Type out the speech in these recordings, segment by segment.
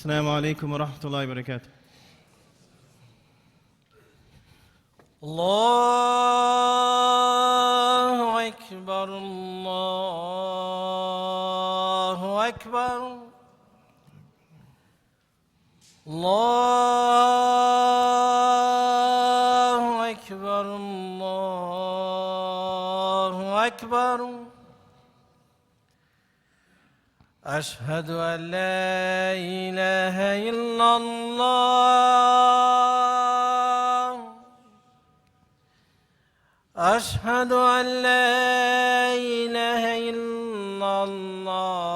Assalamu alaikum wa rahmatullahi wa barakatuh. Allahu Akbar, Allahu Akbar. Allahu Akbar, Allahu Akbar. أشهد أن لا إله إلا الله. أشهد أن لا إله إلا الله.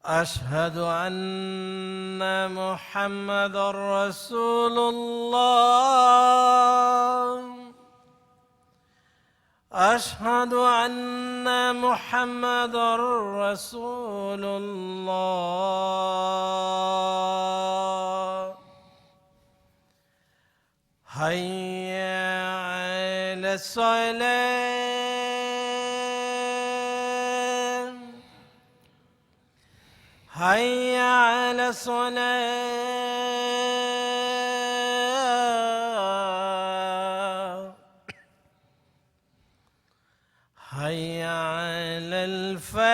أشهد أن محمدًا رسول الله. أشهد أن محمدًا رسول الله. حي على الصلاة. حي على الصلاة. حي على الفلاح.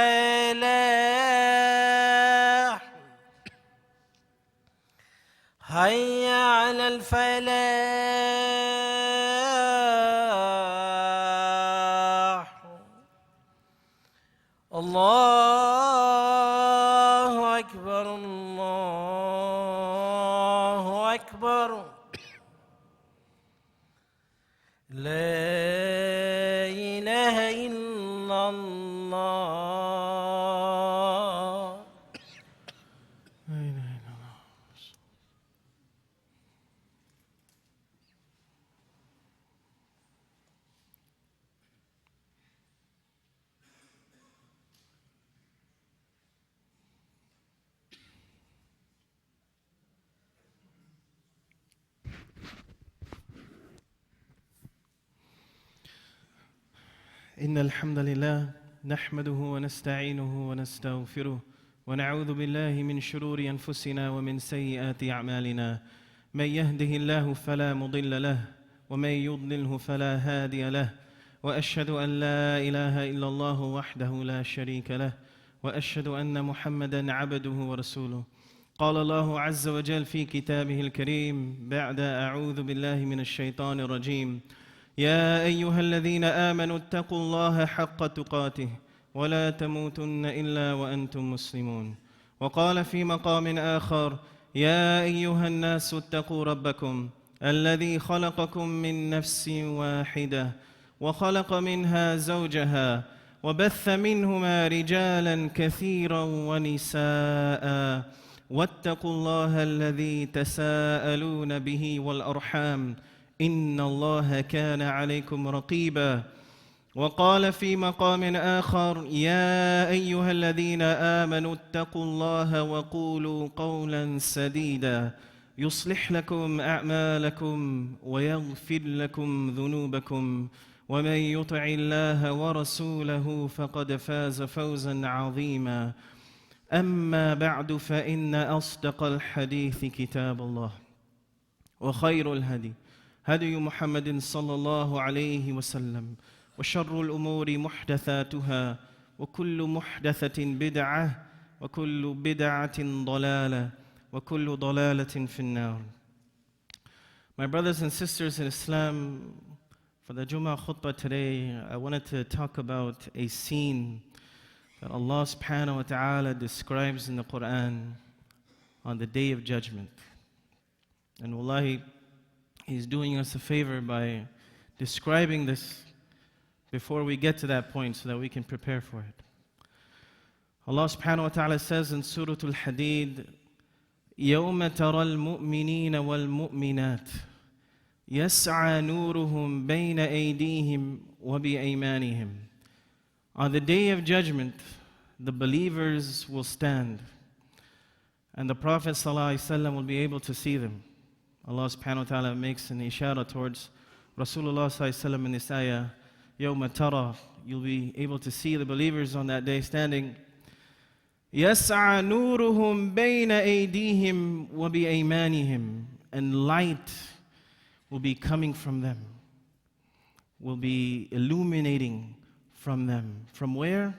حي على الفلاح. الله أكبر، الله أكبر. لا إله إلا الله. لا إله إلا الله. إن الحمد لله نحمده ونستعينه ونستغفره ونعوذ بالله من شرور أنفسنا ومن سيئات أعمالنا. من يهده الله فلا مضل له ومن يضلله فلا هادي له. وأشهد أن لا إله إلا الله وحده لا شريك له وأشهد أن محمدًا عبده ورسوله. قال الله عز وجل في كتابه الكريم بعد أعوذ بالله من الشيطان الرجيم: يا أيها الذين آمنوا اتقوا الله حق تقاته ولا تموتن إلا وأنتم مسلمون. وقال في مقام آخر: يا أيها الناس اتقوا ربكم الذي خلقكم من نفس واحدة وخلق منها زوجها وبث منهما رجالا كثيرا ونساء واتقوا الله الذي تساءلون به والأرحام إن الله كان عليكم رقيبا. وقال في مقام آخر: يا أيها الذين آمنوا اتقوا الله وقولوا قولا سديدا يصلح لكم أعمالكم ويغفر لكم ذنوبكم ومن يطع الله ورسوله فقد فاز فوزا عظيما. أما بعد، فإن أصدق الحديث كتاب الله وخير الهدي هدي محمد صلى الله عليه وسلم وشر الأمور محدثاتها وكل محدثة بدعة وكل بدعة ضلالة وكل ضلالة في النار. My brothers and sisters in Islam, for the Jummah khutbah today, I wanted to talk about a scene that Allah subhanahu wa ta'ala describes in the Quran on the Day of Judgment. And wallahi, He's doing us a favor by describing this before we get to that point so that we can prepare for it. Allah subhanahu wa ta'ala says in Surah Al-Hadid: يَوْمَ تَرَى الْمُؤْمِنِينَ وَالْمُؤْمِنَاتِ يَسْعَى نُورُهُمْ بَيْنَ أَيْدِيهِمْ وَبِأَيْمَانِهِمْ. On the Day of Judgment, the believers will stand, and the Prophet ﷺ will be able to see them. Allah subhanahu wa ta'ala makes an ishara towards Rasulullah ﷺ in this ayah: يَوْمَ تَرَى, you'll be able to see the believers on that day standing. يَسْعَى نُورُهُمْ بَيْنَ أَيْدِيهِمْ وَبِأَيْمَانِهِمْ, and light will be coming from them, will be illuminating from them. From where?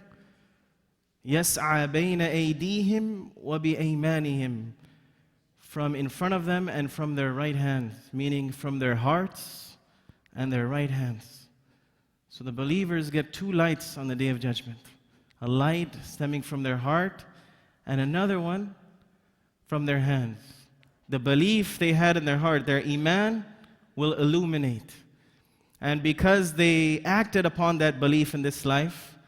يَسْعَى بَيْنَ أَيْدِيهِمْ وَبِأَيْمَانِهِمْ, from in front of them and from their right hands, meaning from their hearts and their right hands. So the believers get two lights on the Day of Judgment. A light stemming from their heart and another one from their hands. The belief they had in their heart, their iman, will illuminate. And because they acted upon that belief in this life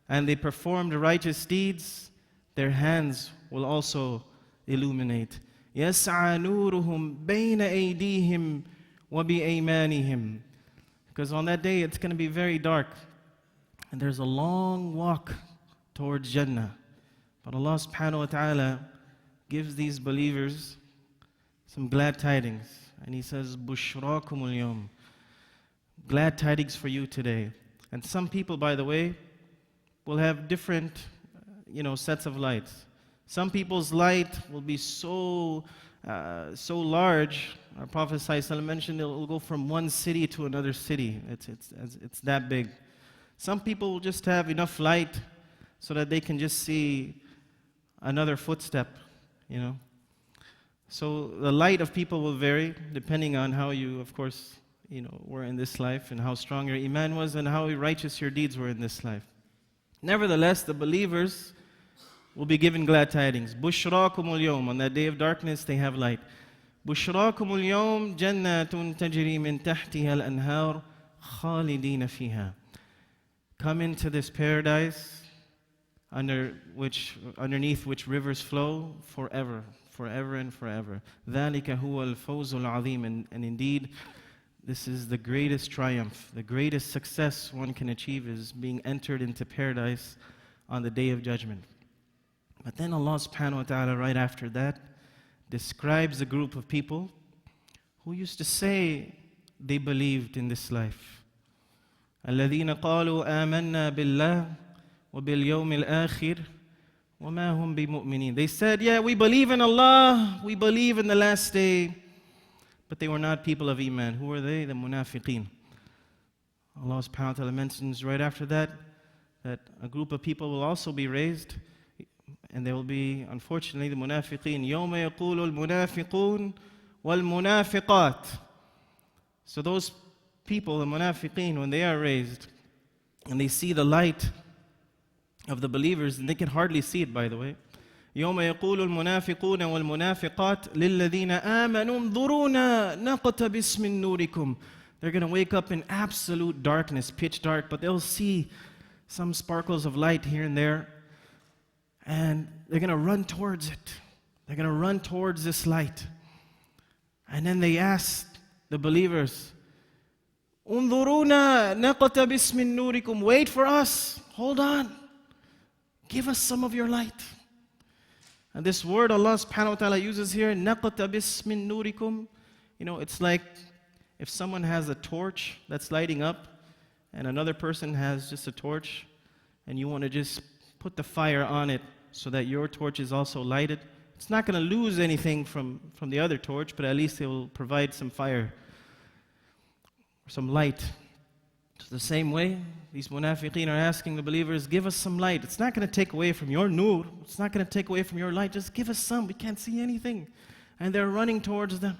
and they performed righteous deeds, their hands will also illuminate. يَسْعَى نُورُهُمْ بَيْنَ أَيْدِيهِمْ وَبِأَيْمَانِهِمْ. Because on that day it's going to be very dark and there's a long walk towards Jannah. But Allah subhanahu wa ta'ala gives these believers some glad tidings. And He says, بُشْرَاكُمُ الْيَوْمِ, glad tidings for you today. And some people, by the way, will have different sets of lights. Some people's light will be so large. Our Prophet ﷺ mentioned it will go from one city to another city. It's that big. Some people will just have enough light so that they can just see another footstep, So the light of people will vary depending on how you, of course, were in this life and how strong your iman was and how righteous your deeds were in this life. Nevertheless, the believers will be given glad tidings. بُشْرَاكُمُ الْيَوْمِ, on that day of darkness they have light. بُشْرَاكُمُ الْيَوْمِ جَنَّاتٌ تَجْرِي مِنْ تَحْتِهَا الْأَنْهَارُ خَالِدِينَ فِيهَا. Come into this paradise underneath which rivers flow forever and forever. ذَلِكَ هُوَ الْفَوْزُ الْعَظِيمُ. And indeed, this is the greatest triumph, the greatest success one can achieve is being entered into paradise on the Day of Judgment. But then Allah subhanahu wa ta'ala right after that describes a group of people who used to say they believed in this life. الَّذِينَ قَالُوا آمَنَّا بِاللَّهِ وَبِالْيَوْمِ الْآخِرِ وَمَا هُمْ بِمُؤْمِنِينَ. They said, yeah, we believe in Allah, we believe in the last day, but they were not people of Iman. Who were they? The munafiqeen. Allah subhanahu wa ta'ala mentions right after that a group of people will also be raised, and they will be, unfortunately, the munafiqeen. يَوْمَ يَقُولُ الْمُنَافِقُونَ وَالْمُنَافِقَاتِ. So those people, the munafiqeen, when they are raised, and they see the light of the believers, and they can hardly see it, by the way. يَوْمَ يَقُولُ الْمُنَافِقُونَ وَالْمُنَافِقَاتِ لِلَّذِينَ آمَنُوا انظُرُونَا نَقْتَبِسْ مِن نُورِكُمْ. They're going to wake up in absolute darkness, pitch dark, but they'll see some sparkles of light here and there, and they're going to run towards it. They're going to run towards this light. And then they ask the believers, انظُرُونَا نَقْتَبِسْ مِن نُورِكُمْ. Wait for us. Hold on. Give us some of your light. And this word Allah subhanahu wa ta'ala uses here, نَقْتَبِسْ مِن نُورِكُمْ. It's like if someone has a torch that's lighting up and another person has just a torch and you want to just put the fire on it so that your torch is also lighted. It's not going to lose anything from the other torch, but at least it will provide some fire, some light. So the same way, these munafiqeen are asking the believers, give us some light. It's not going to take away from your nur. It's not going to take away from your light. Just give us some. We can't see anything. And they're running towards them.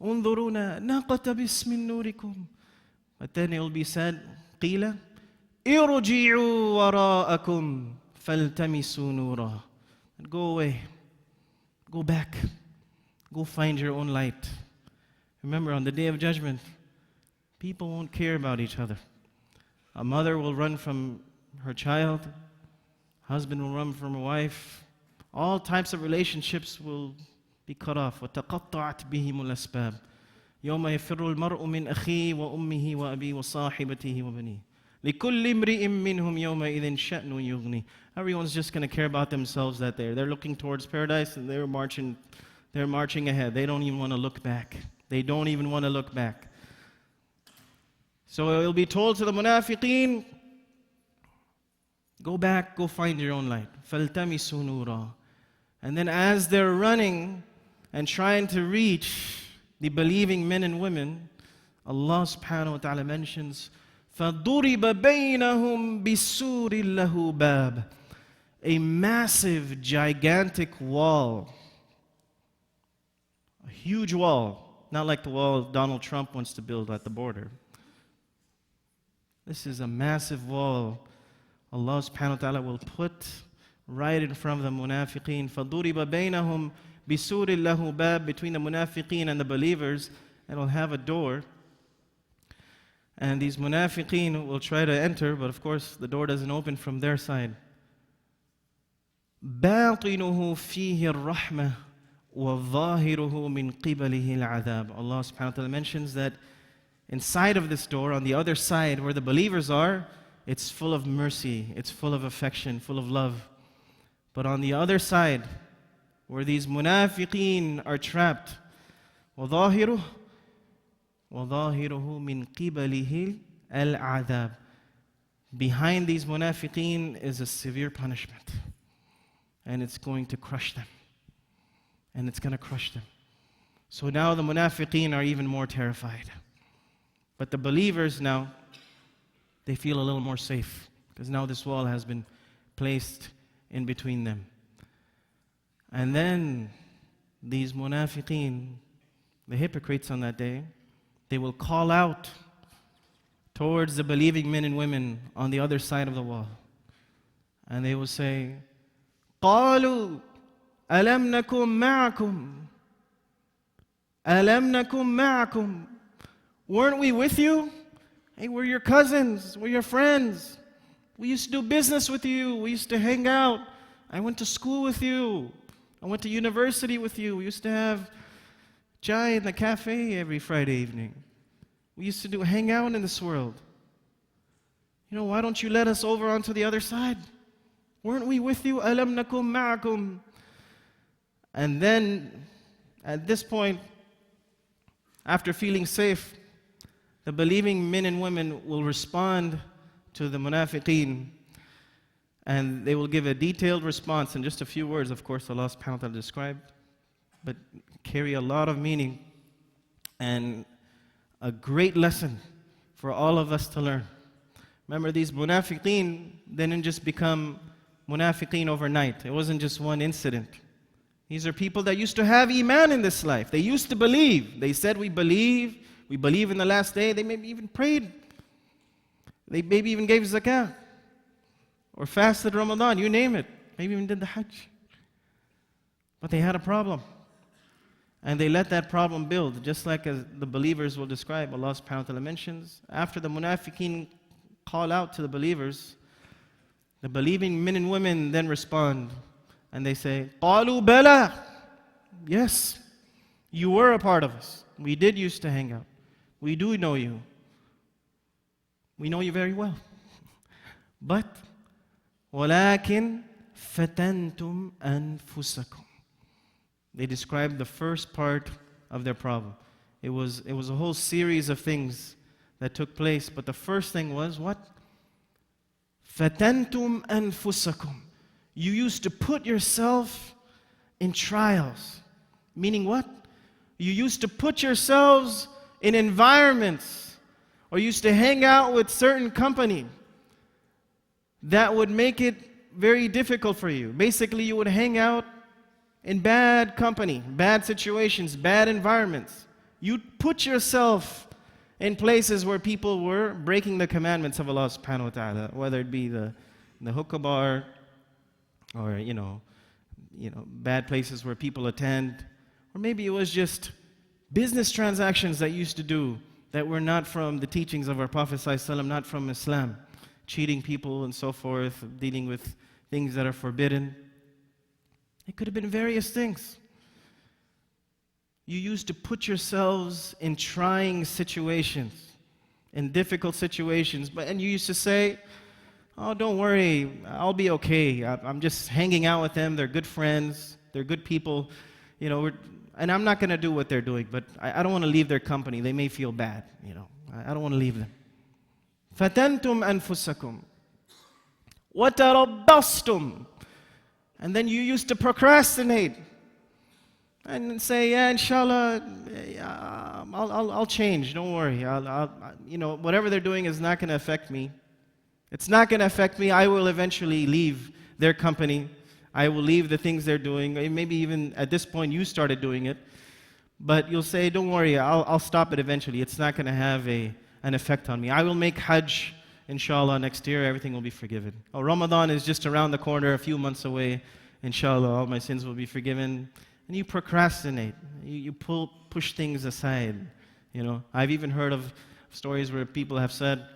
انظرونا نقتبس من نوركم. But then it will be said, قيل ارجعوا وراءكم فالتمسوا نورا. Go away. Go back. Go find your own light. Remember, on the Day of Judgment, people won't care about each other. A mother will run from her child. Husband will run from a wife. All types of relationships will be cut off. وَتَقَطَّعَتْ بِهِمُ الْأَسْبَابِ يَوْمَ يَفِرُّ الْمَرْءُ مِنْ أَخِيهِ وَأُمِّهِ وَأَبِيهِ وَصَاحِبَتِهِ وَبَنِيهِ لِكُلِّ امْرِئٍ مِّنْهُمْ يَوْمَئِذٍ شَأْنٌ يُغْنِيهِ. Everyone's just going to care about themselves that day. They're looking towards paradise and they're marching ahead. They don't even want to look back. They don't even want to look back. So it'll be told to the munafiqeen, go back, go find your own light. فَالْتَمِسُوا نُورًا. And then as they're running and trying to reach the believing men and women, Allah subhanahu wa ta'ala mentions, فَضُرِبَ بَيْنَهُمْ بِسُورٍ لَهُ بَابٍ. A massive, gigantic wall. A huge wall. Not like the wall Donald Trump wants to build at the border. This is a massive wall Allah subhanahu wa ta'ala will put right in front of the munafiqeen. فَضُرِبَ بَيْنَهُمْ بِسُورٍ لَهُ بَابٍ. Between the munafiqeen and the believers, it will have a door. And these munafiqeen will try to enter, but of course the door doesn't open from their side. بَاطِنُهُ فِيهِ الرَّحْمَةِ وَظَاهِرُهُ مِنْ قِبَلِهِ الْعَذَابِ. Allah subhanahu wa ta'ala mentions that inside of this door, on the other side where the believers are, it's full of mercy, it's full of affection, full of love. But on the other side, where these munafiqeen are trapped, وَظَاهِرُهُ مِنْ قِبَلِهِ الْعَذَابِ. Behind these munafiqeen is a severe punishment. And it's going to crush them. And it's going to crush them. So now the munafiqeen are even more terrified. But the believers now, they feel a little more safe, because now this wall has been placed in between them. And then these munafiqeen, the hypocrites on that day, they will call out towards the believing men and women on the other side of the wall. And they will say, قَالُوا أَلَمْ نَكُمْ مَعَكُمْ أَلَمْ نَكُمْ مَعَكُمْ. Weren't we with you? Hey, we're your cousins, we're your friends. We used to do business with you, we used to hang out. I went to school with you. I went to university with you. We used to have chai in the cafe every Friday evening. We used to hang out in this world. You know, why don't you let us over onto the other side? Weren't we with you? أَلَمْ نَكُمْ مَعَكُمْ. And then, at this point, after feeling safe, the believing men and women will respond to the munafiqeen, and they will give a detailed response in just a few words, of course, Allah subhanahu wa ta'ala described, but carry a lot of meaning and a great lesson for all of us to learn. Remember, these munafiqeen didn't just become munafiqeen overnight. It wasn't just one incident. These are people that used to have iman in this life. They used to believe. They said, we believe in the last day. They maybe even prayed. They maybe even gave zakah or fasted Ramadan, you name it. Maybe even did the Hajj. But they had a problem. And they let that problem build, just like as the believers will describe. Allah subhanahu wa ta'ala mentions, after the munafiqeen call out to the believers, the believing men and women then respond. And they say, قَالُوا بَلَى. Yes, you were a part of us. We did used to hang out. We do know you. We know you very well. But, وَلَكِنْ فَتَنْتُمْ أَنفُسَكُمْ. They described the first part of their problem. It was a whole series of things that took place, but the first thing was what? فَتَنْتُمْ أَنفُسَكُمْ. You used to put yourself in trials. Meaning what? You used to put yourselves in environments, or used to hang out with certain company that would make it very difficult for you. Basically, you would hang out in bad company, bad situations, bad environments. You'd put yourself in places where people were breaking the commandments of Allah subhanahu wa ta'ala, whether it be the hookah bar, or bad places where people attend, or maybe it was just business transactions that you used to do that were not from the teachings of our Prophet ﷺ, not from Islam, cheating people and so forth, dealing with things that are forbidden. It could have been various things. You used to put yourselves in trying situations, in difficult situations, and you used to say, oh, don't worry, I'll be okay. I'm just hanging out with them. They're good friends. They're good people. And I'm not going to do what they're doing, but I don't want to leave their company. They may feel bad. I don't want to leave them. فَتَنْتُمْ أَنفُسَكُمْ وَتَرَبَّصْتُمْ. And then you used to procrastinate and say, yeah, inshallah, I'll change, don't worry. Whatever they're doing is not going to affect me. It's not going to affect me. I will eventually leave their company. I will leave the things they're doing. Maybe even at this point you started doing it. But you'll say, don't worry, I'll stop it eventually. It's not going to have an effect on me. I will make Hajj, inshallah, next year. Everything will be forgiven. Oh, Ramadan is just around the corner, a few months away. Inshallah, all my sins will be forgiven. And you procrastinate. You push things aside. I've even heard of stories where people have said,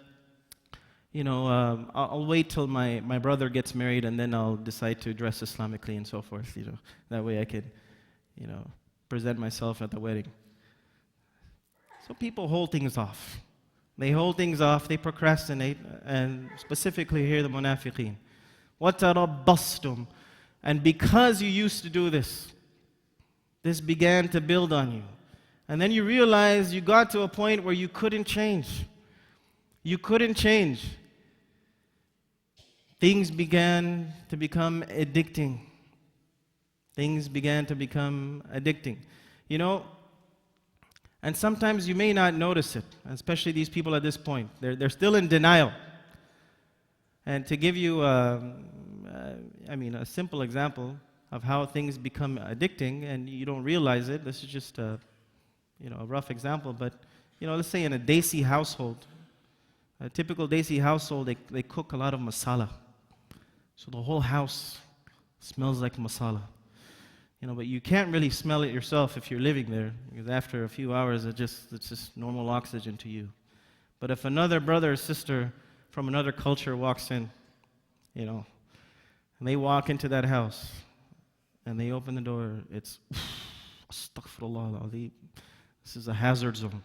I'll wait till my brother gets married and then I'll decide to dress Islamically and so forth. That way I could, present myself at the wedding. So people hold things off. They hold things off, they procrastinate, and specifically here the munafiqeen. وَتَرَبَّصْتُمْ. And because you used to do this began to build on you. And then you realized you got to a point where you couldn't change. You couldn't change. Things began to become addicting. Things began to become addicting. And sometimes you may not notice it, especially these people at this point. They're still in denial. And to give you, a simple example of how things become addicting and you don't realize it, this is just a rough example, but, let's say in a Desi household, a typical Desi household, they cook a lot of masala. So the whole house smells like masala. But you can't really smell it yourself if you're living there, because after a few hours, it's just normal oxygen to you. But if another brother or sister from another culture walks in, and they walk into that house, and they open the door, it's, astaghfirullah, this is a hazard zone,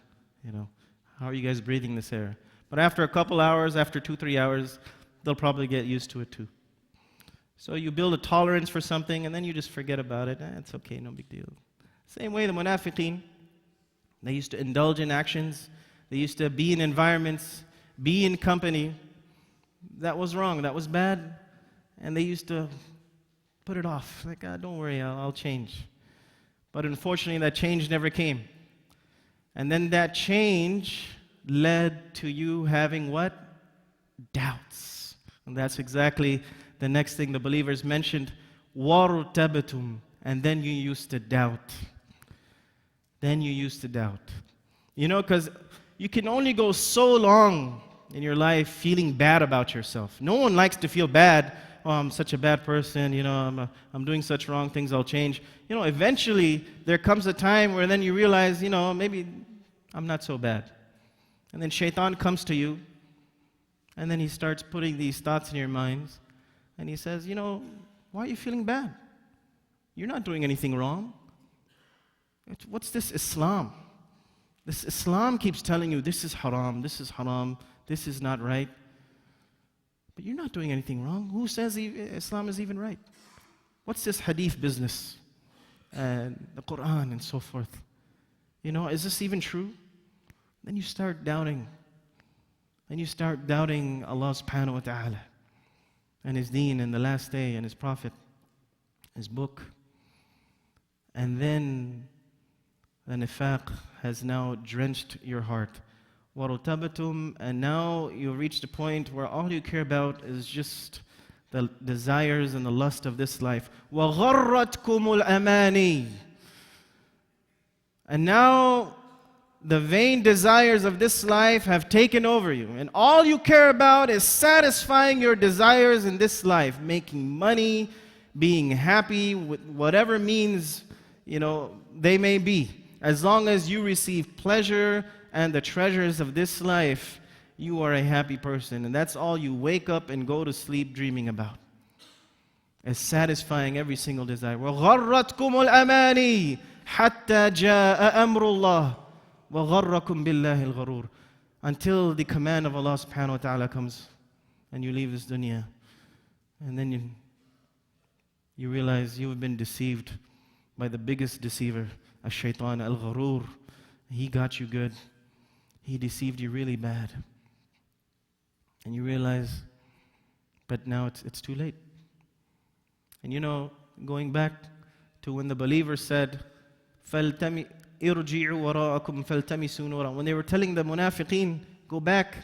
How are you guys breathing this air? But after a couple hours, after 2-3 hours, they'll probably get used to it too. So you build a tolerance for something, and then you just forget about it. It's okay, no big deal. Same way the munafiqeen, they used to indulge in actions. They used to be in environments, be in company. That was wrong, that was bad. And they used to put it off. Like, don't worry, I'll change. But unfortunately, that change never came. And then that change led to you having what? Doubts. And that's exactly the next thing the believers mentioned. وَارْتَبْتُمْ. And then you used to doubt. Then you used to doubt. Because you can only go so long in your life feeling bad about yourself. No one likes to feel bad. Oh, I'm such a bad person, I'm doing such wrong things, I'll change. Eventually there comes a time where then you realize, maybe I'm not so bad. And then shaitan comes to you, and then he starts putting these thoughts in your minds, and he says, why are you feeling bad? You're not doing anything wrong. What's this Islam? This Islam keeps telling you this is haram, this is not right. But you're not doing anything wrong. Who says Islam is even right? What's this hadith business? And the Quran and so forth. Is this even true? Then you start doubting. Then you start doubting Allah subhanahu wa ta'ala and His deen and the last day and His Prophet, His book. And then the nifaq has now drenched your heart. وَرُتَبْتُمْ. And now you've reached a point where all you care about is just the desires and the lust of this life. وَغَرَّتْكُمُ الْأَمَانِي. And now the vain desires of this life have taken over you. And all you care about is satisfying your desires in this life. Making money, being happy with whatever means, they may be. As long as you receive pleasure and the treasures of this life, you are a happy person. And that's all you wake up and go to sleep dreaming about. Is satisfying every single desire. وَغَرَّتْكُمُ الْأَمَانِي حَتَّى جَاءَ أَمْرُ اللَّهِ وَغَرَّكُمْ بِاللَّهِ الْغَرُورِ. Until the command of Allah subhanahu wa ta'ala comes and you leave this dunya. And then you realize you have been deceived by the biggest deceiver, ash-shaytan al-gharur. He got you good. He deceived you really bad. And you realize, but now it's too late. And you know, going back to when the believers said, فَالْتَمِ إِرْجِعُوا وَرَاءَكُمْ فَالْتَمِسُوا نُورًا. When they were telling the munafiqeen, go back,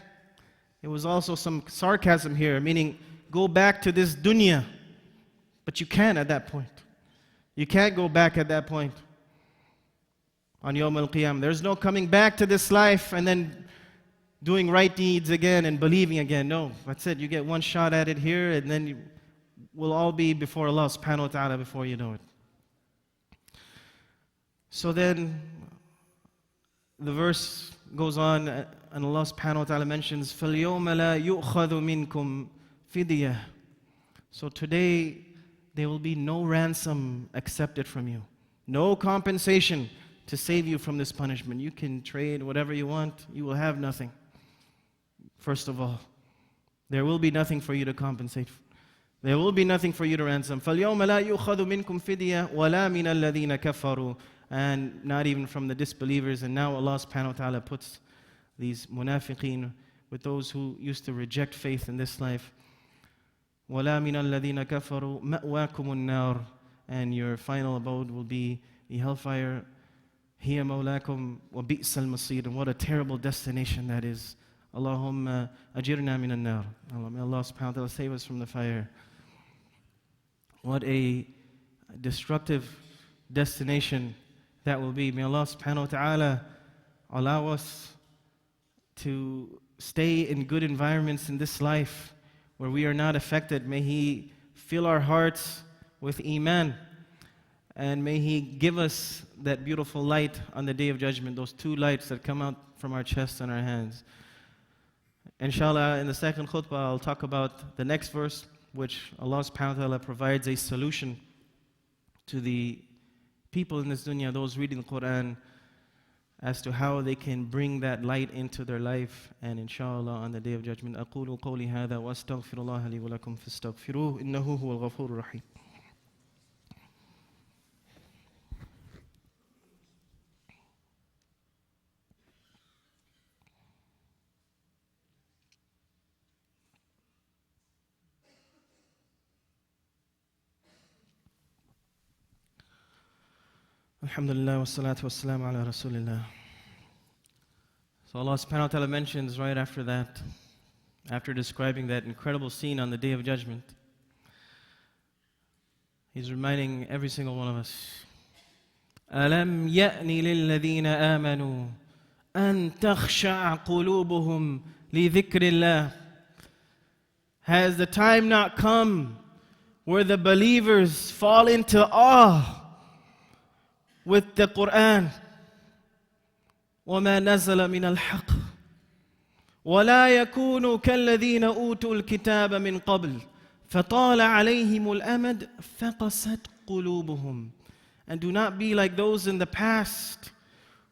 it was also some sarcasm here, meaning go back to this dunya. But you can't at that point. You can't go back at that point. On Yawm al-Qiyam, there's no coming back to this life and then doing right deeds again and believing again. No, that's it. You get one shot at it here and then we'll all be before Allah subhanahu wa ta'ala before you know it. So then the verse goes on and Allah subhanahu wa ta'ala mentions, فَالْيَوْمَ لَا يُؤْخَذُ مِنْكُمْ فِدْيَةٌ. So today there will be no ransom accepted from you. No compensation to save you from this punishment. You can trade whatever you want, you will have nothing. First of all, there will be nothing for you to compensate. There will be nothing for you to ransom. فَالْيَوْمَ لَا يُؤْخَذُ مِنْكُمْ فِدْيَةٌ وَلَا مِنَ الَّذِينَ كَفَرُوا. And not even from the disbelievers. And now Allah subhanahu wa ta'ala puts these munafiqeen with those who used to reject faith in this life. وَلَا مِنَ الَّذِينَ كَفَرُوا مَأْوَاكُمُ النَّارِ. And your final abode will be the hellfire. هِيَ مَوْلَاكُمْ وَبِئْسَ الْمَصِيرُ. And what a terrible destination that is. Allahumma ajirna min an-nar. May Allah subhanahu wa ta'ala save us from the fire. What a destructive destination that will be. May Allah subhanahu wa ta'ala allow us to stay in good environments in this life where we are not affected. May He fill our hearts with iman. And may He give us that beautiful light on the Day of Judgment, those two lights that come out from our chests and our hands. Inshallah, in the second khutbah, I'll talk about the next verse, which Allah subhanahu wa ta'ala provides a solution to the people in this dunya, those reading the Quran, as to how they can bring that light into their life. And inshallah, on the Day of Judgment, أقول قولي هذا وأستغفر الله لي ولكم فاستغفروه إنه هو الغفور الرحيم. Alhamdulillah wa salatu wa salam ala Rasulillah. So Allah subhanahu wa ta'ala mentions right after that, after describing that incredible scene on the Day of Judgment, He's reminding every single one of us, أَلَمْ يَأْنِ لِلَّذِينَ آمَنُوا أَن تَخْشَعَ قُلُوبُهُمْ لِذِكْرِ اللَّهِ. Has the time not come where the believers fall into awe with the Quran? وَمَا نَزَلَ مِنَ الْحَقِّ وَلَا يَكُونُوا كَالَّذِينَ أُوتُوا الْكِتَابَ مِنْ قَبْلِ فَطَالَ عَلَيْهِمُ الْأَمَدُ فَقَسَتْ قُلُوبُهُمْ. And do not be like those in the past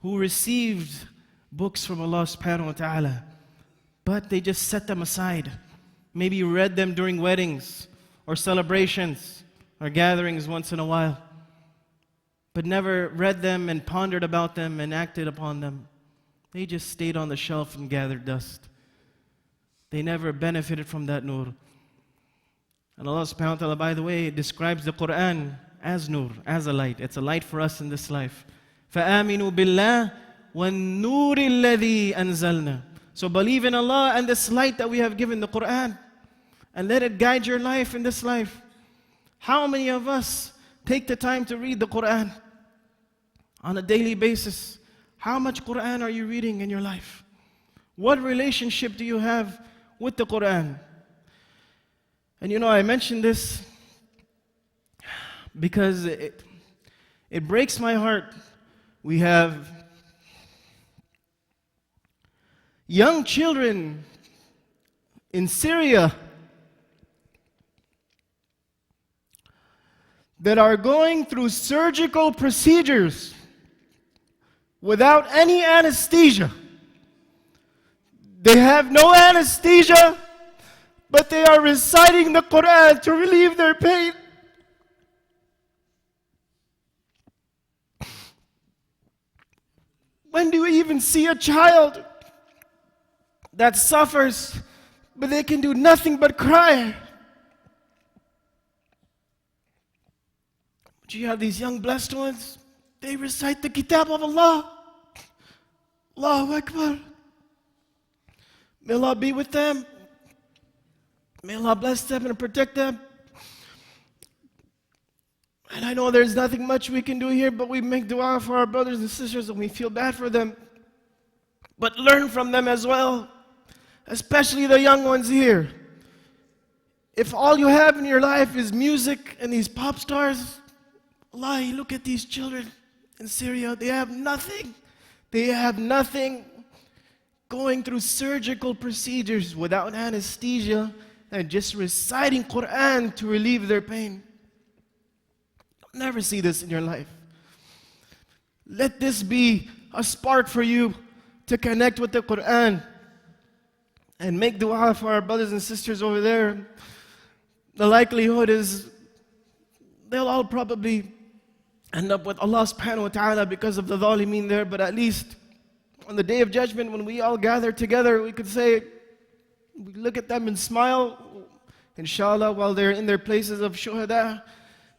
who received books from Allah subhanahu wa ta'ala, but they just set them aside. Maybe read them during weddings or celebrations or gatherings once in a while, but never read them and pondered about them and acted upon them. They just stayed on the shelf and gathered dust. They never benefited from that nur. And Allah subhanahu wa ta'ala, by the way, describes the Quran as nur, as a light. It's a light for us in this life. فَآمِنُوا بِاللَّهِ وَالنُّورِ الَّذِي أَنزَلْنَا. So believe in Allah and this light that we have given, the Quran, and let it guide your life in this life. How many of us take the time to read the Quran on a daily basis? How much Quran are you reading in your life? What relationship do you have with the Quran? And you know, I mention this because it breaks my heart. We have young children in Syria that are going through surgical procedures without any anesthesia. They have no anesthesia, but they are reciting the Quran to relieve their pain. When do we even see a child that suffers but they can do nothing but cry. But you have these young blessed ones, they recite the Kitab of Allah. Allahu Akbar. May Allah be with them. May Allah bless them and protect them. And I know there's nothing much we can do here, but we make dua for our brothers and sisters and we feel bad for them. But learn from them as well, especially the young ones here. If all you have in your life is music and these pop stars, wallahi, look at these children in Syria. They have nothing. They have nothing. Going through surgical procedures without anesthesia and just reciting Quran to relieve their pain. You'll never see this in your life. Let this be a spark for you to connect with the Quran and make dua for our brothers and sisters over there. The likelihood is they'll all probably end up with Allah subhanahu wa ta'ala because of the dhalimeen there, but at least on the day of judgment when we all gather together, we could say, we look at them and smile, inshallah, while they're in their places of shuhada,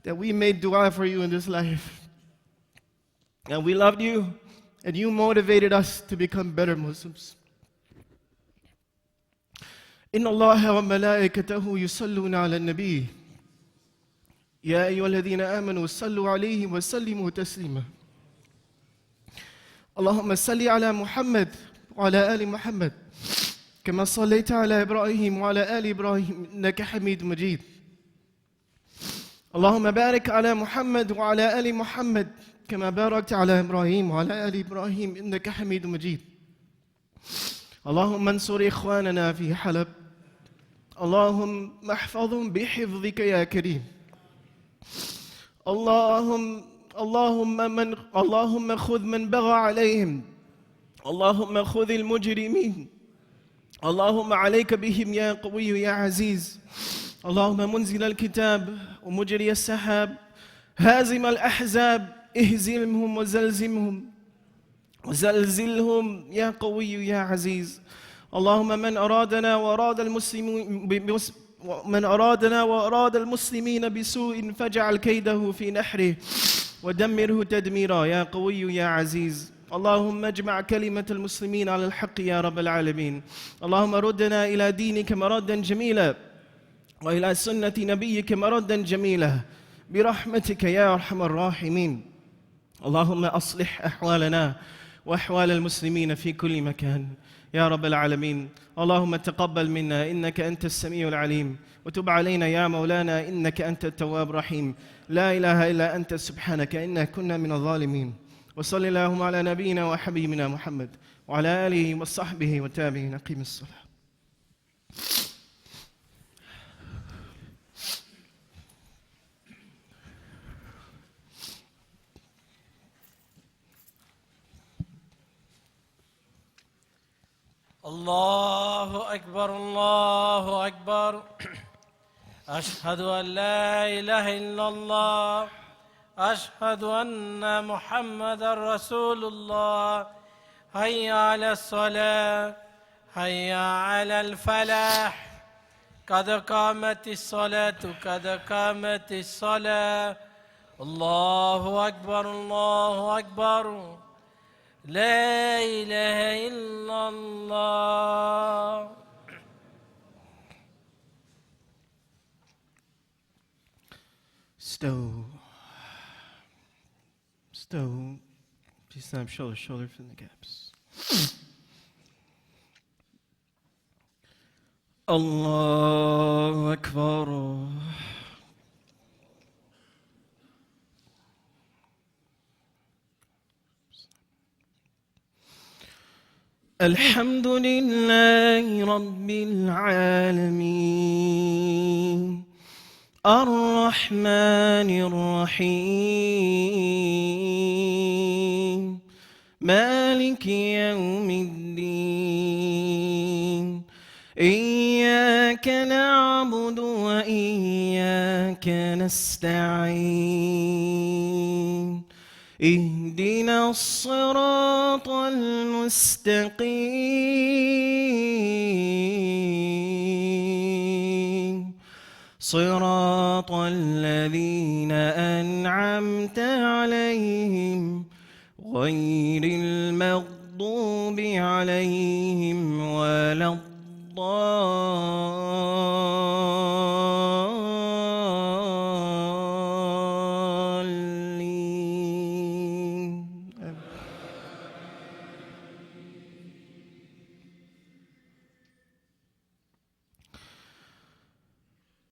that we made dua for you in this life. And we loved you, and you motivated us to become better Muslims. إن الله وملائكته يصلون على النبي يا أيها الذين آمنوا صلوا عليه وسلموا تسليما اللهم صل على محمد وعلى آل محمد كما صليت على إبراهيم وعلى آل إبراهيم إنك حميد مجيد اللهم بارك على محمد وعلى آل محمد كما باركت على إبراهيم وعلى آل إبراهيم إنك حميد مجيد اللهم انصر إخواننا في حلب اللهم احفظهم بحفظك يا كريم اللهم خذ من بغى عليهم اللهم خذ المجرمين اللهم عليك بهم يا قوي يا عزيز اللهم منزل الكتاب ومجري السحاب هازم الأحزاب اهزمهم وزلزلهم يا قوي يا عزيز اللهم من أرادنا وأراد المسلمين بسوء فاجعل كيده في نحره ودمره تدميرا يا قوي يا عزيز اللهم اجمع كلمة المسلمين على الحق يا رب العالمين اللهم ردنا إلى دينك مردا جميلا وإلى سنة نبيك مردا جميلا برحمتك يا أرحم الراحمين اللهم أصلح أحوالنا وأحوال المسلمين في كل مكان يا رب العالمين اللهم تقبل منا إنك أنت السميع العليم وتب علينا يا مولانا إنك أنت التواب الرحيم لا إله إلا أنت سبحانك إنا كنا من الظالمين وصل اللهم على نبينا وحبيبنا محمد وعلى آله وصحبه والتابعين قيم الصلاة الله أكبر الله أكبر أشهد أن لا إله إلا الله أشهد أن محمد رسول الله هيا على الصلاة هيا على الفلاح قد قامت الصلاة قد قامت الصلاة الله أكبر الله أكبر لا إله إلا الله Stow. Please stand up shoulder to shoulder from the gaps. Allahu Akbar. الحمد لله رب العالمين الرحمن الرحيم مالك يوم الدين إياك نعبد وإياك نستعين اهدنا الصراط المستقيم صراط الذين أنعمت عليهم غير المغضوب عليهم ولا الضالين.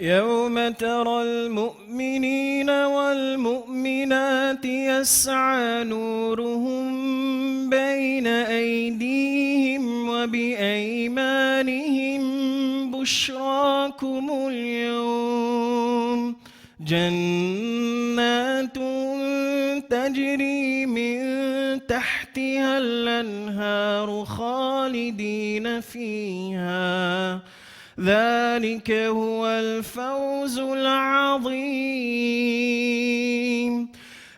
يوم ترى المؤمنين والمؤمنات يسعى نورهم بين أيديهم وبأيمانهم بشراكم اليوم جنات تجري من تحتها الأنهار خالدين فيها ذلك هو الفوز العظيم.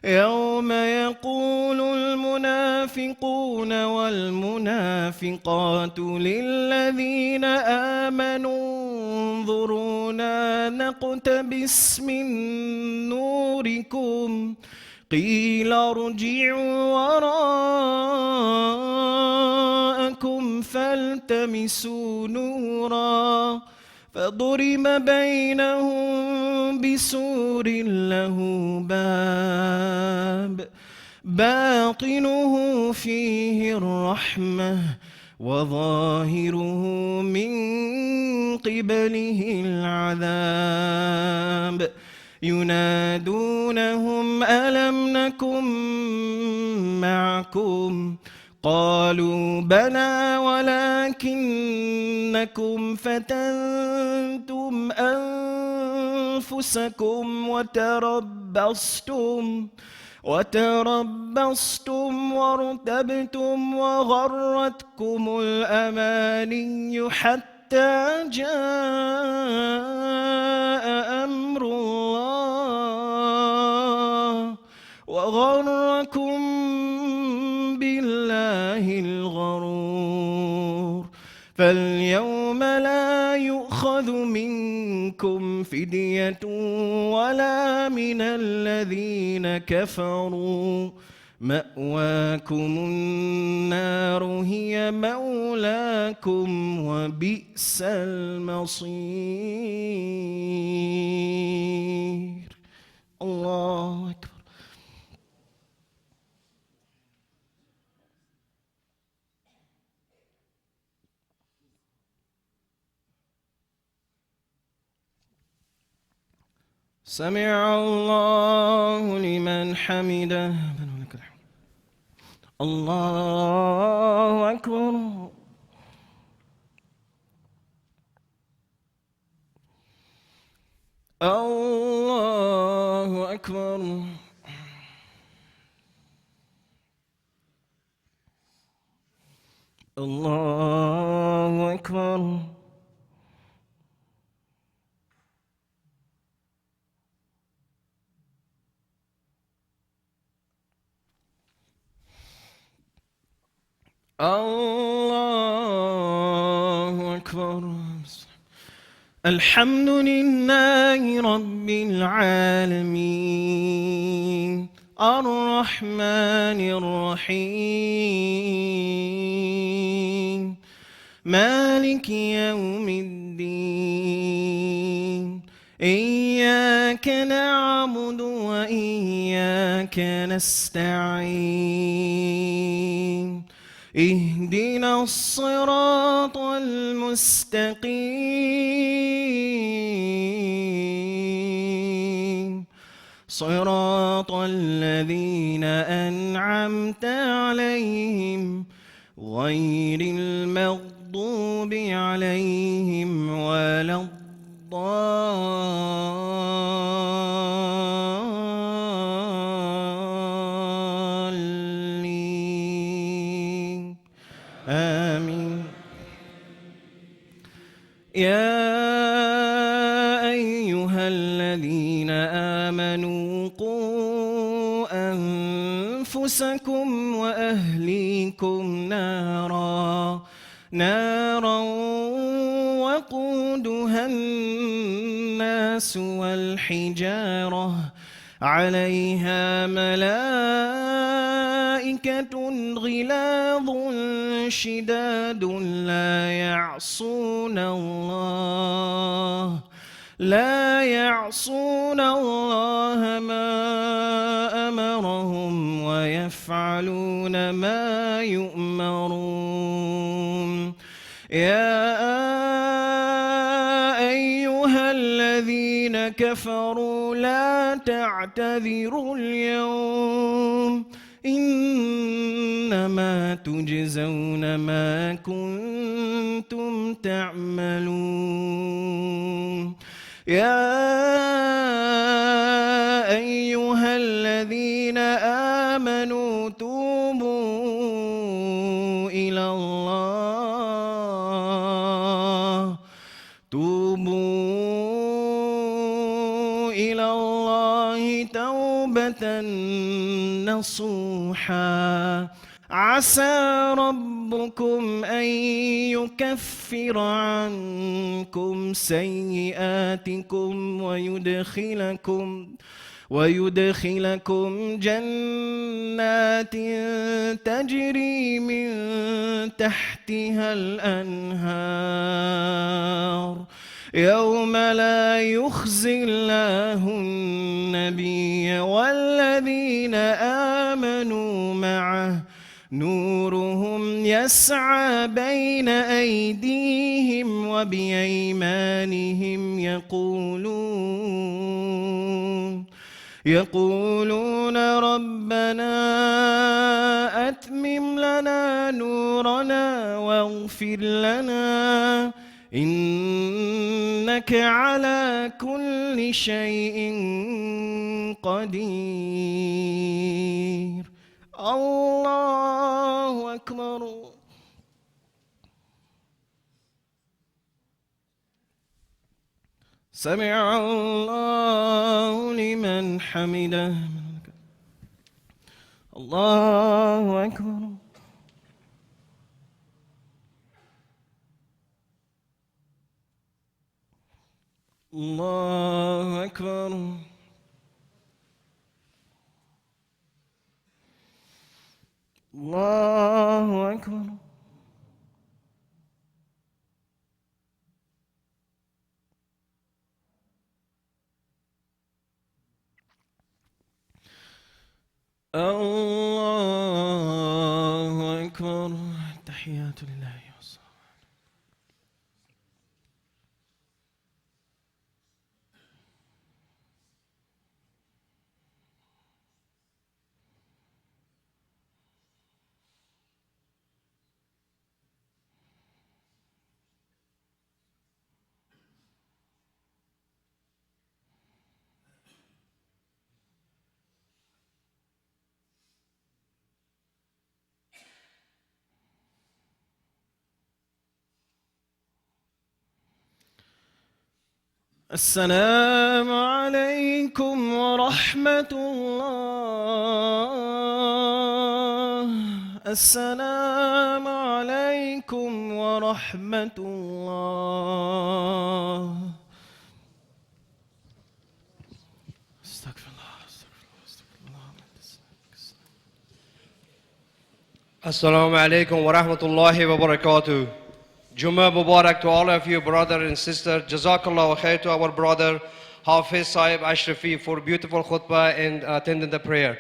يوم يقول المنافقون والمنافقات للذين آمنوا انظرونا نقتبس من نوركم قيل ارجعوا وراءكم فالتمسوا نورا فضرب بينهم بسور له باب باطنه فيه الرحمة وظاهره من قبله العذاب ينادونهم ألم نكن معكم قالوا بلى ولكنكم فتنتم أنفسكم وتربصتم وارتبتم وغرتكم الأماني حتى جاء أمر الله وغركم بالله الغرور فاليوم لا يؤخذ منكم فدية ولا من الذين كفروا مأواكم النار هي مولاكم وبئس المصير. الله أكبر. سمع الله لمن حمده. الله أكبر. الله أكبر. الله أكبر. الله أكبر. الحمد لله رب العالمين الرحمن الرحيم مالك يوم الدين إياك نعبد وإياك نستعين اهدنا الصراط المستقيم صراط الذين أنعمت عليهم غير المغضوب عليهم ولا الضالين آمين. يا أيها الذين آمنوا قوا أنفسكم وأهليكم نارا وقودها الناس والحجارة عليها ملائكة غلاظ شداد لا يعصون الله ما أمرهم ويفعلون ما يؤمرون. يا أيها الذين كفروا لا تعتذروا اليوم إنما تجزون ما كنتم تعملون. يا أيها الذين آمنوا توبوا إلى الله توبة نصوحا عسى ربكم أن يكفر عنكم سيئاتكم ويدخلكم جنات تجري من تحتها الأنهار يوم لا يخزي الله النبي والذين آمنوا معه نورهم يسعى بين أيديهم وبأيمانهم يقولون ربنا أتمم لنا نورنا واغفر لنا إنك على كل شيء قدير. الله أكبر. سمع الله لمن حمده. الله أكبر. الله أكبر. الله أكبر. الله أكبر. التحيات لله. السلام عليكم ورحمة الله. السلام عليكم ورحمة الله. استغفر الله. Assalamu alaikum wa rahmatullahi wa barakatuh. Jummah Mubarak to all of you, brother and sister. Jazakallah khair to our brother Hafiz Saheb Ashrafi for beautiful khutbah and attending the prayer.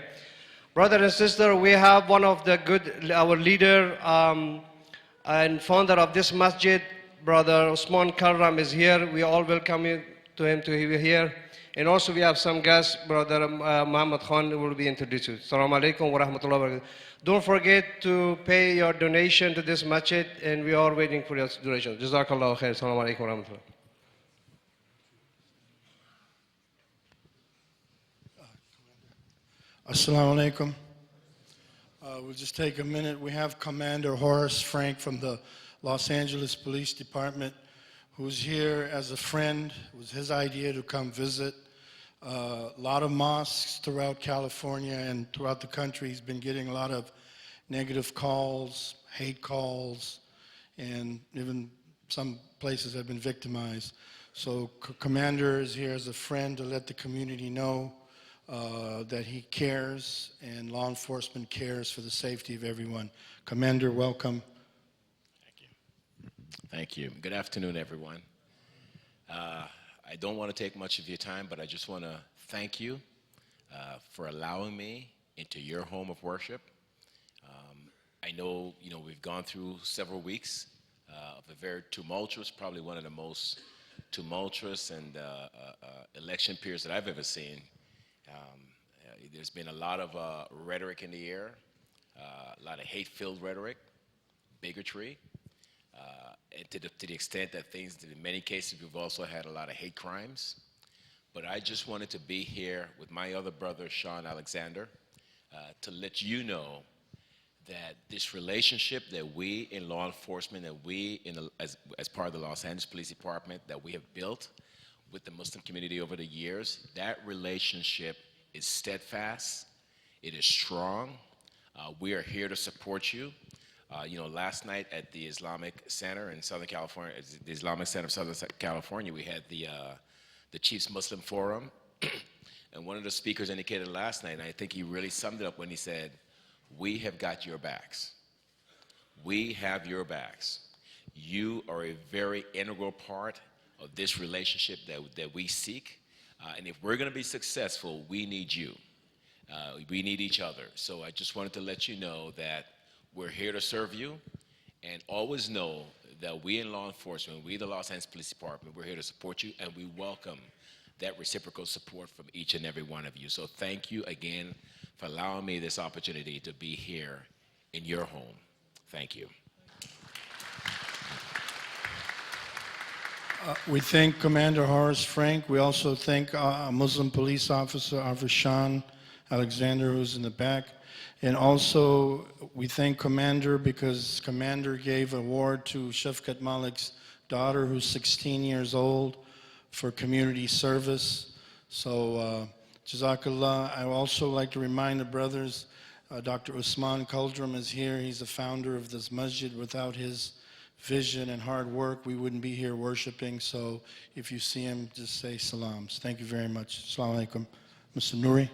Brother and sister, we have one of the our leader and founder of this masjid, Brother Usman Karram is here. We all welcome to him to be here. And also we have some guests, Brother Muhammad Khan will be introduced. Assalamu alaikum wa rahmatullahi wa barakatuh. Don't forget to pay your donation to this masjid, and we are waiting for your donation. Jazakallah khair. Assalamu alaikum wa rahmatullah. Assalamu alaikum. We'll just take a minute. We have Commander Horace Frank from the Los Angeles Police Department, who's here as a friend. It was his idea to come visit. A lot of mosques throughout California and throughout the country. He's been getting a lot of negative calls, hate calls, and even some places have been victimized. So Commander is here as a friend to let the community know that he cares and law enforcement cares for the safety of everyone. Commander, welcome. Thank you. Thank you. Good afternoon, everyone. I don't want to take much of your time, but I just want to thank you for allowing me into your home of worship. I know, we've gone through several weeks of a very tumultuous, probably one of the most tumultuous and election periods that I've ever seen. There's been a lot of rhetoric in the air, a lot of hate-filled rhetoric, bigotry, and to the extent that in many cases, we've also had a lot of hate crimes. But I just wanted to be here with my other brother, Sean Alexander, to let you know that this relationship that we in law enforcement, that we as part of the Los Angeles Police Department, that we have built with the Muslim community over the years, that relationship is steadfast, it is strong. We are here to support you. Last night at the Islamic Center in Southern California, the Islamic Center of Southern California, we had the Chiefs Muslim Forum, and one of the speakers indicated last night, and I think he really summed it up when he said, "We have got your backs. We have your backs. You are a very integral part of this relationship that we seek, and if we're going to be successful, we need you. We need each other." So I just wanted to let you know that we're here to serve you, and always know that we in law enforcement, we the Los Angeles Police Department, we're here to support you, and we welcome that reciprocal support from each and every one of you. So thank you again for allowing me this opportunity to be here in your home. Thank you. We thank Commander Horace Frank. We also thank a Muslim police officer, Officer Sean Alexander, who's in the back. And also, we thank Commander because Commander gave an award to Shafkat Malik's daughter, who's 16 years old, for community service. So, Jazakallah. I would also like to remind the brothers, Dr. Usman Kuldrum is here. He's the founder of this masjid. Without his vision and hard work, we wouldn't be here worshiping. So if you see him, just say salams. Thank you very much. Assalamu alaikum. Mr. Nouri.